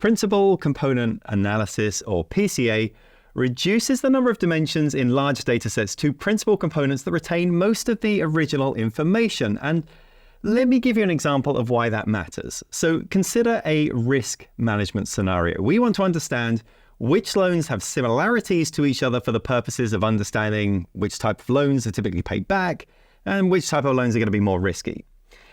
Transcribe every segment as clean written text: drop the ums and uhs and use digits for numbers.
Principal Component Analysis, or PCA, reduces the number of dimensions in large datasets to principal components that retain most of the original information. And let me give you an example of why that matters. So consider a risk management scenario. We want to understand which loans have similarities to each other for the purposes of understanding which type of loans are typically paid back and which type of loans are going to be more risky.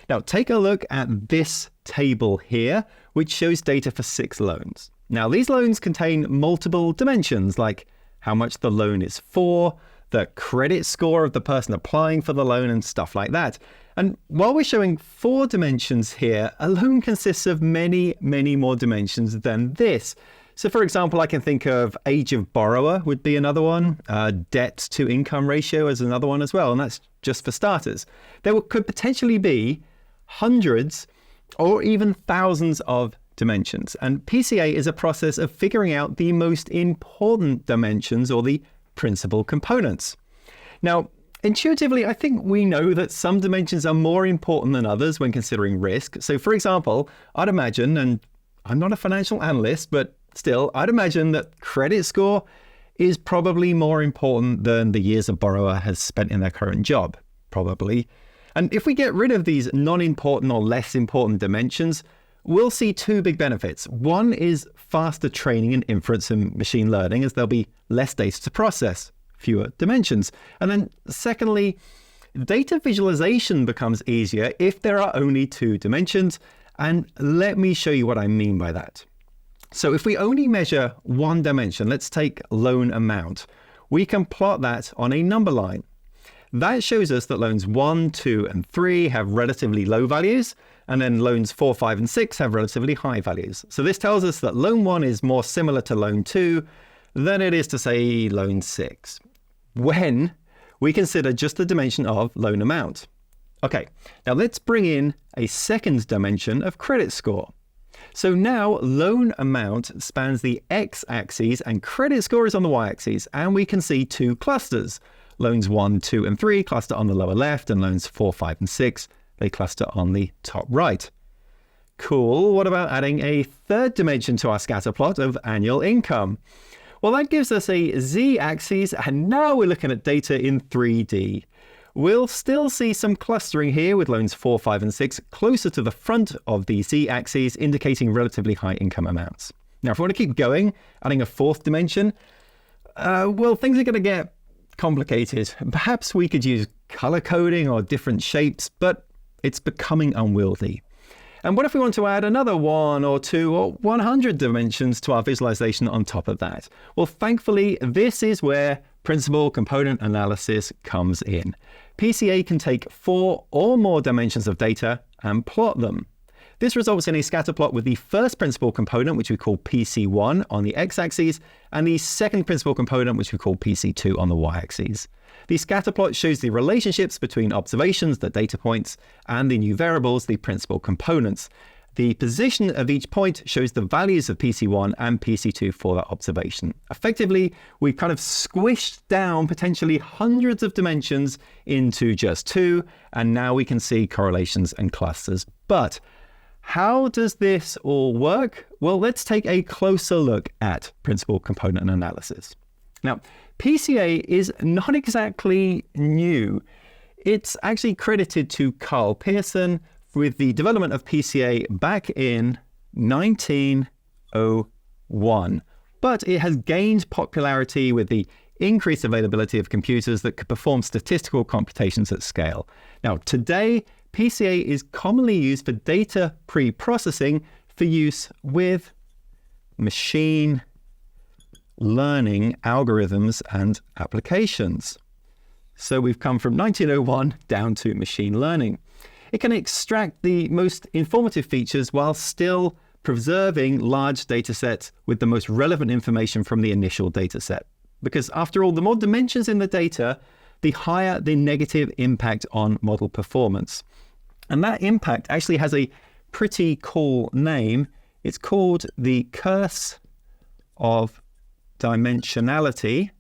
Now, take a look at this table here, which shows data for 6 loans. Now, these loans contain multiple dimensions, like how much the loan is for, the credit score of the person applying for the loan, and stuff like that. And while we're showing 4 dimensions here, a loan consists of many, many more dimensions than this. So for example, I can think of age of borrower would be another one, debt to income ratio is another one as well, and that's just for starters. There could potentially be hundreds or even thousands of dimensions, and PCA is a process of figuring out the most important dimensions, or the principal components. Now, intuitively, I think we know that some dimensions are more important than others when considering risk. So for example, I'd imagine, and I'm not a financial analyst, but still, I'd imagine that credit score is probably more important than the years a borrower has spent in their current job, probably. And if we get rid of these non-important or less important dimensions, we'll see 2 big benefits. One is faster training and inference in machine learning, as there'll be less data to process, fewer dimensions. And then secondly, data visualization becomes easier if there are only 2 dimensions. And let me show you what I mean by that. So if we only measure 1 dimension, let's take loan amount, we can plot that on a number line. That shows us that loans 1, 2, and 3 have relatively low values, and then loans 4, 5, and 6 have relatively high values. So this tells us that loan 1 is more similar to loan 2 than it is to, say, loan 6, when we consider just the dimension of loan amount. Okay, now let's bring in a second dimension of credit score. So now loan amount spans the x-axis and credit score is on the y-axis, and we can see 2 clusters. Loans 1, 2, and 3 cluster on the lower left, and loans 4, 5, and 6, they cluster on the top right. Cool, what about adding a third dimension to our scatter plot of annual income? Well, that gives us a z-axis, and now we're looking at data in 3D. We'll still see some clustering here with loans 4, 5, and 6 closer to the front of the z-axis, indicating relatively high income amounts. Now, if we want to keep going, adding a 4th dimension, well, things are going to get complicated. Perhaps we could use color coding or different shapes, but it's becoming unwieldy. And what if we want to add another 1 or 2 or 100 dimensions to our visualization on top of that? Well, thankfully, this is where principal component analysis comes in. PCA can take 4 or more dimensions of data and plot them. This results in a scatter plot with the first principal component, which we call PC1 on the x-axis, and the second principal component, which we call PC2 on the y-axis. The scatter plot shows the relationships between observations, the data points, and the new variables, the principal components. The position of each point shows the values of PC1 and PC2 for that observation. Effectively, we've kind of squished down potentially hundreds of dimensions into just 2, and now we can see correlations and clusters. But how does this all work? Well, let's take a closer look at principal component analysis. Now, PCA is not exactly new. It's actually credited to Carl Pearson with the development of PCA back in 1901. But it has gained popularity with the increased availability of computers that could perform statistical computations at scale. Now, today, PCA is commonly used for data pre-processing for use with machine learning algorithms and applications. So we've come from 1901 down to machine learning. It can extract the most informative features while still preserving large data sets with the most relevant information from the initial data set. Because after all, the more dimensions in the data, the higher the negative impact on model performance. And that impact actually has a pretty cool name. It's called the curse of dimensionality,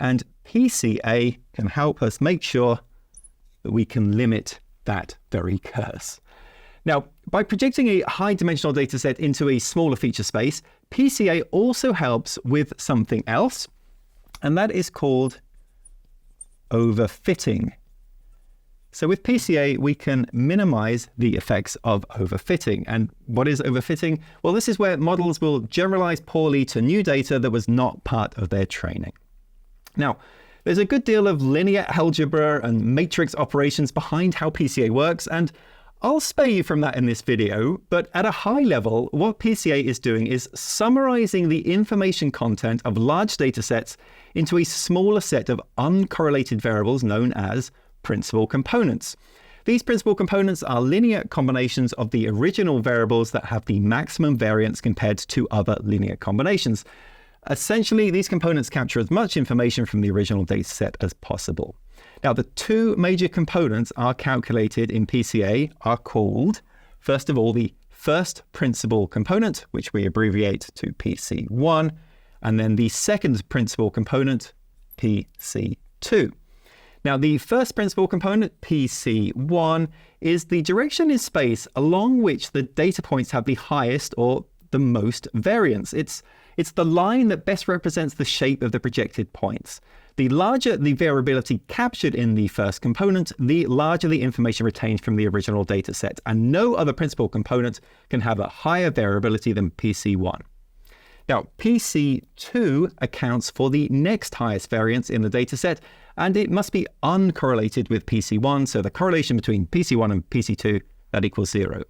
and PCA can help us make sure that we can limit that very curse. Now, by projecting a high-dimensional dataset into a smaller feature space, PCA also helps with something else, and that is called overfitting. So with PCA, we can minimize the effects of overfitting. And what is overfitting? Well, this is where models will generalize poorly to new data that was not part of their training. Now, there's a good deal of linear algebra and matrix operations behind how PCA works, and I'll spare you from that in this video, but at a high level, what PCA is doing is summarizing the information content of large data sets into a smaller set of uncorrelated variables known as principal components. These principal components are linear combinations of the original variables that have the maximum variance compared to other linear combinations. Essentially, these components capture as much information from the original dataset as possible. Now, the two major components are calculated in PCA are called, first of all, the first principal component, which we abbreviate to PC1, and then the second principal component, PC2. Now, the first principal component, PC1, is the direction in space along which the data points have the highest or the most variance. It's the line that best represents the shape of the projected points. The larger the variability captured in the first component, the larger the information retained from the original data set, and no other principal component can have a higher variability than PC1. Now, PC2 accounts for the next highest variance in the dataset, and it must be uncorrelated with PC1, so the correlation between PC1 and PC2, that equals 0.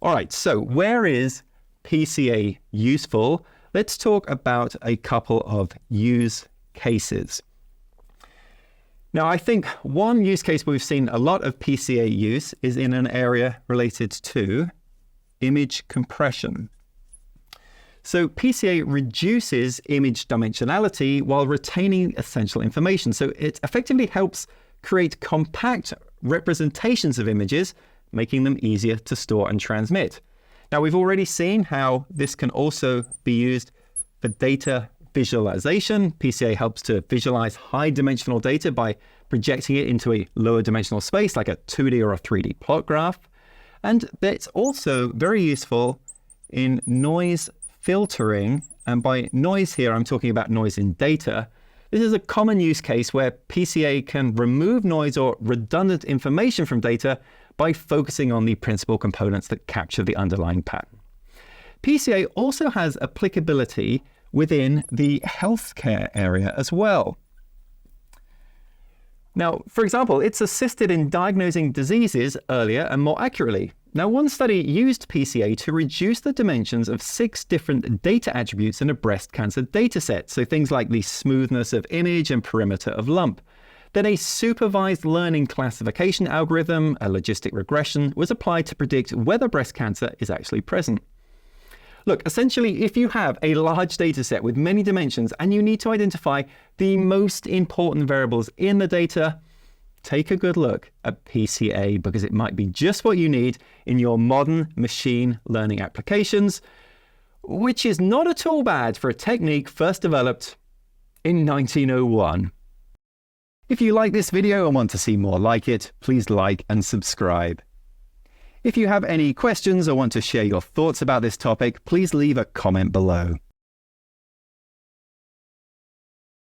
All right, so where is PCA useful? Let's talk about a couple of use cases. Now, I think one use case we've seen a lot of PCA use is in an area related to image compression. So PCA reduces image dimensionality while retaining essential information. So it effectively helps create compact representations of images, making them easier to store and transmit. Now, we've already seen how this can also be used for data visualization. PCA helps to visualize high-dimensional data by projecting it into a lower dimensional space, like a 2D or a 3D plot graph. And it's also very useful in noise filtering. And by noise here, I'm talking about noise in data. This is a common use case where PCA can remove noise or redundant information from data by focusing on the principal components that capture the underlying pattern. PCA also has applicability within the healthcare area as well. Now, for example, it's assisted in diagnosing diseases earlier and more accurately. Now, one study used PCA to reduce the dimensions of 6 different data attributes in a breast cancer dataset, so things like the smoothness of image and perimeter of lump. Then a supervised learning classification algorithm, a logistic regression, was applied to predict whether breast cancer is actually present. Look, essentially, if you have a large data set with many dimensions and you need to identify the most important variables in the data, take a good look at PCA because it might be just what you need in your modern machine learning applications, which is not at all bad for a technique first developed in 1901. If you like this video and want to see more like it, please like and subscribe. If you have any questions or want to share your thoughts about this topic, please leave a comment below.